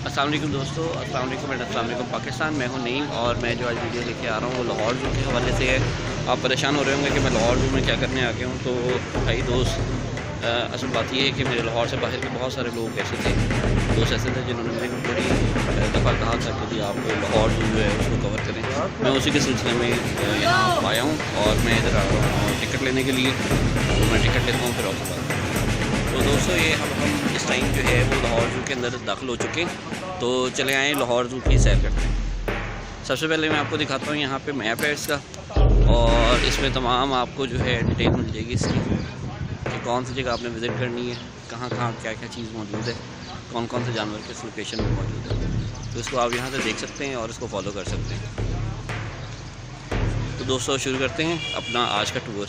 अस्सलाम वालेकुम दोस्तों, अस्सलाम वालेकुम एंड अस्सलाम वालेकुम पाकिस्तान। मैं हूं नईम और मैं जो आज वीडियो लेके आ रहा हूं वो लाहौर ज़ू के हवाले से है। आप परेशान हो रहे होंगे कि मैं लाहौर ज़ू में क्या करने आ गया हूं। तो भाई दोस्त, असल बात ये है कि मेरे लाहौर से बाहर के बहुत सारे लोग ऐसे थे, दोस्त ऐसे थे जिन्होंने मेरे को बड़ी दफ़ा कहा था कि आप लाहौर ज़ू जो है उसको कवर करें। मैं उसी के सिलसिले में यहाँ आया हूँ और मैं इधर आ रहा हूँ टिकट लेने के लिए। तो मैं टिकट लेता हूँ फिर आपसे बात। तो दोस्तों ये हम इस टाइम जो है वो लाहौर ज़ू के अंदर दाखिल हो चुके हैं। तो चले आए लाहौर ज़ू की सैर करते हैं। सबसे पहले मैं आपको दिखाता हूँ यहाँ पे मैप है इसका, और इसमें तमाम आपको जो है डिटेल मिल जाएगी इसकी कि कौन सी जगह आपने विज़िट करनी है, कहाँ कहाँ क्या क्या चीज़ मौजूद है, कौन कौन से जानवर किस लोकेशन में मौजूद है। तो इसको आप यहाँ से देख सकते हैं और इसको फॉलो कर सकते हैं। तो दोस्तों शुरू करते हैं अपना आज का टूर।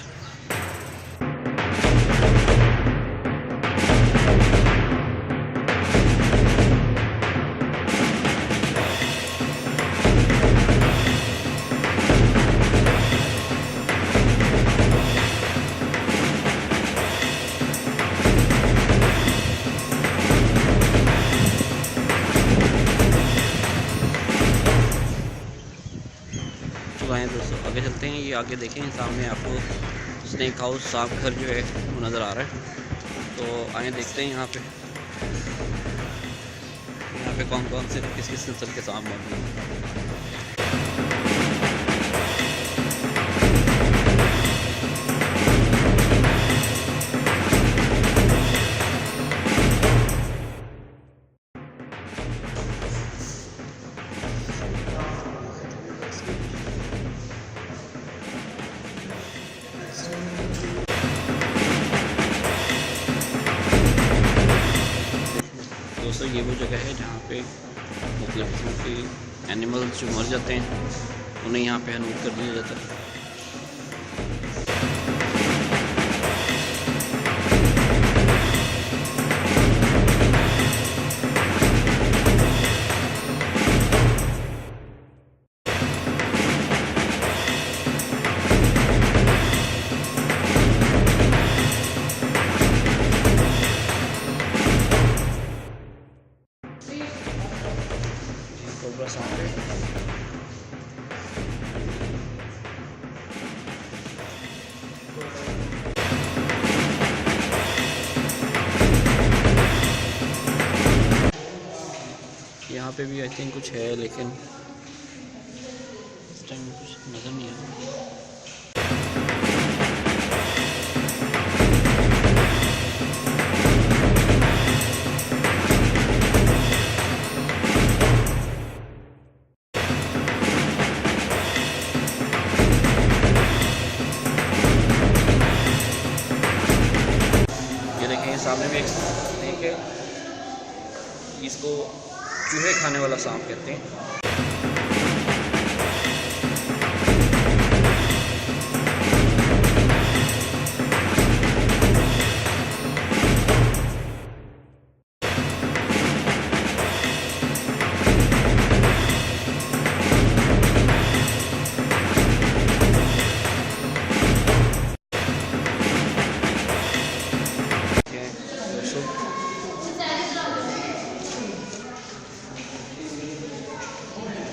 आए दोस्तों आगे चलते हैं। ये आगे देखें सामने आपको स्नेक हाउस सांप घर जो है वो नज़र आ रहा है। तो आए देखते हैं यहाँ पे कौन कौन से किस किस नस्ल के सांप मौजूद हैं। दोस्तों ये वो जगह है जहाँ पे मुख्तलिफ किस्म के एनिमल्स जो मर जाते हैं उन्हें यहाँ पे हनूर कर दिया जाता है। कोबरा सांप है। यहाँ पे भी आई थिंक कुछ है, लेकिन इस टाइम कुछ नज़र नहीं आ रहा। सामने में एक स्नेक है, इसको चूहे खाने वाला सांप कहते हैं।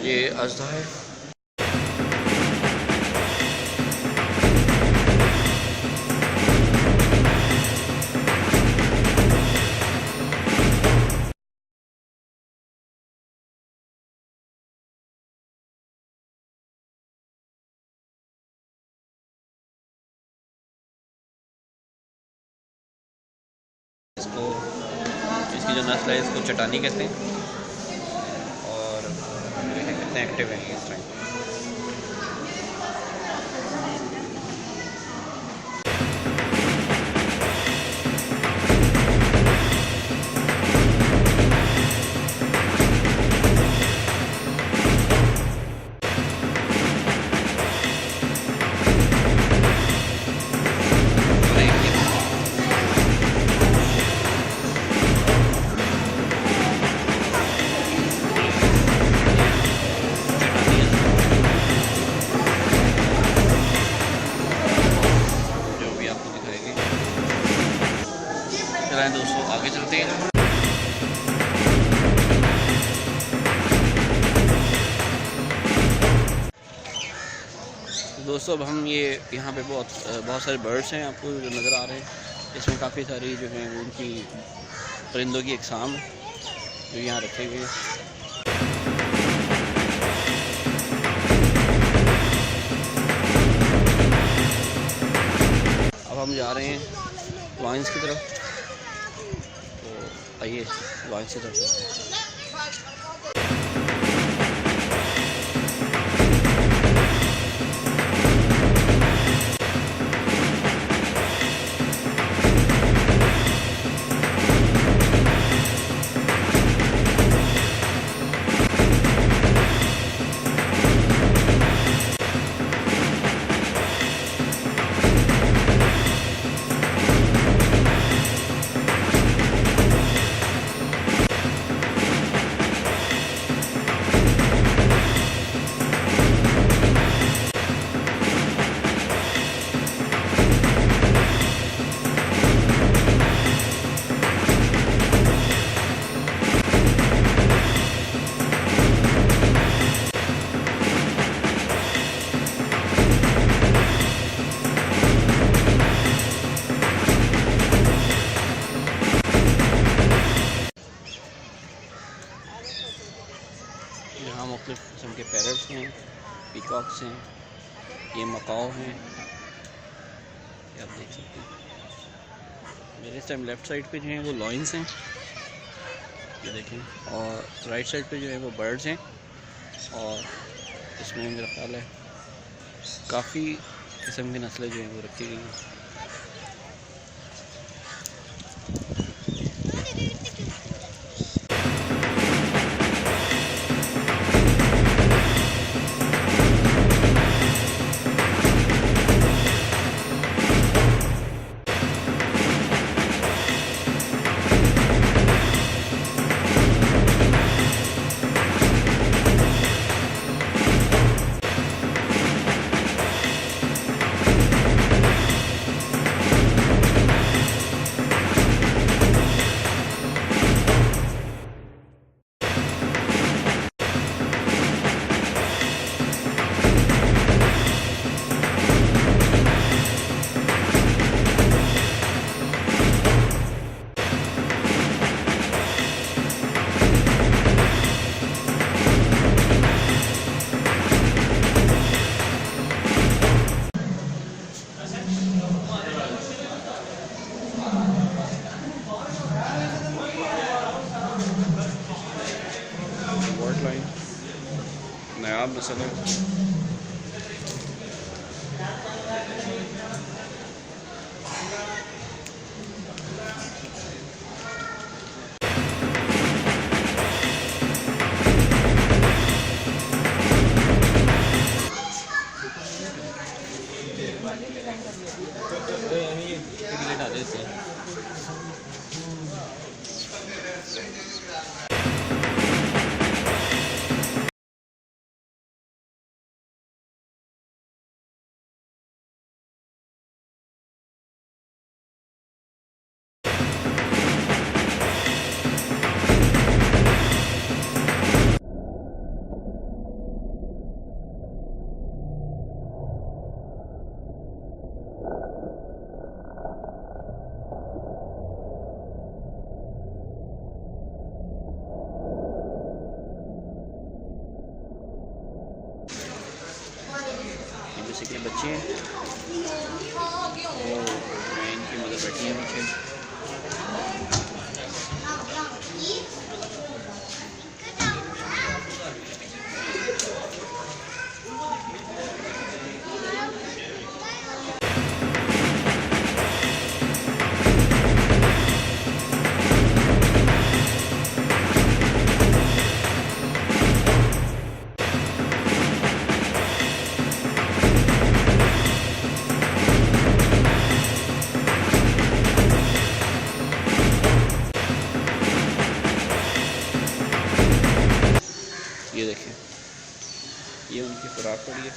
ये अजदा है। इसको इसकी जो नस्ल है इसको चटानी कहते हैं और कितने एक्टिव हैं इस टाइम। चटानी दोस्तों अब हम ये यहाँ पे बहुत सारे बर्ड्स हैं आपको जो नज़र आ रहे हैं। इसमें काफ़ी सारी जो हैं उनकी परिंदों की अक़साम जो यहाँ रखे गए हैं। अब हम जा रहे हैं लॉयंस की तरफ, तो आइए लॉयंस की तरफ चलते हैं। यहाँ मुख्तलिफ़ किस्म के पैरट्स हैं, पीकॉक्स हैं, ये मकाओ हैं, ये आप देख सकते हैं। मेरे इस टाइम लेफ़्ट साइड पे जो हैं वो लॉयंस हैं, ये देखें, और राइट साइड पे जो है वो बर्ड्स हैं। और इसमें मेरा ख्याल है काफ़ी किस्म की नस्लें जो हैं वो रखी गई हैं। नायाब नस्ल है। के बच्चे हैं और इनकी मदर बैठी है पीछे। ये देखिए, ये उनकी खुराक पड़ी है।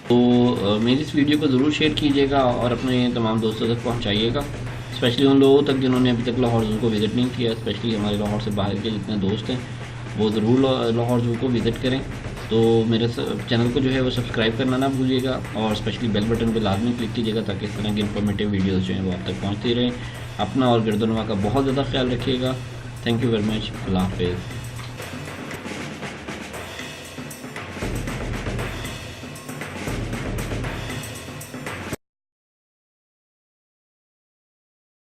तो मेरी इस वीडियो को ज़रूर शेयर कीजिएगा और अपने तमाम दोस्तों तक पहुँचाइएगा, स्पेशली उन लोगों तक जिन्होंने अभी तक लाहौर ज़ू को विज़िट नहीं किया। स्पेशली हमारे लाहौर से बाहर के जितने दोस्त हैं वो ज़रूर लाहौर ज़ू को विज़िट करें। तो मेरे चैनल को जो है वो सब्सक्राइब करना ना भूलिएगा और स्पेशली बेल बटन पे लाजमी क्लिक कीजिएगा ताकि इस तरह की इन्फॉर्मेटिव वीडियोस जो हैं वो आप तक पहुंचती रहें। अपना और गिरदोनवा का बहुत ज़्यादा ख्याल रखिएगा। Thank you very much. अल्लाह हाफ़िज़।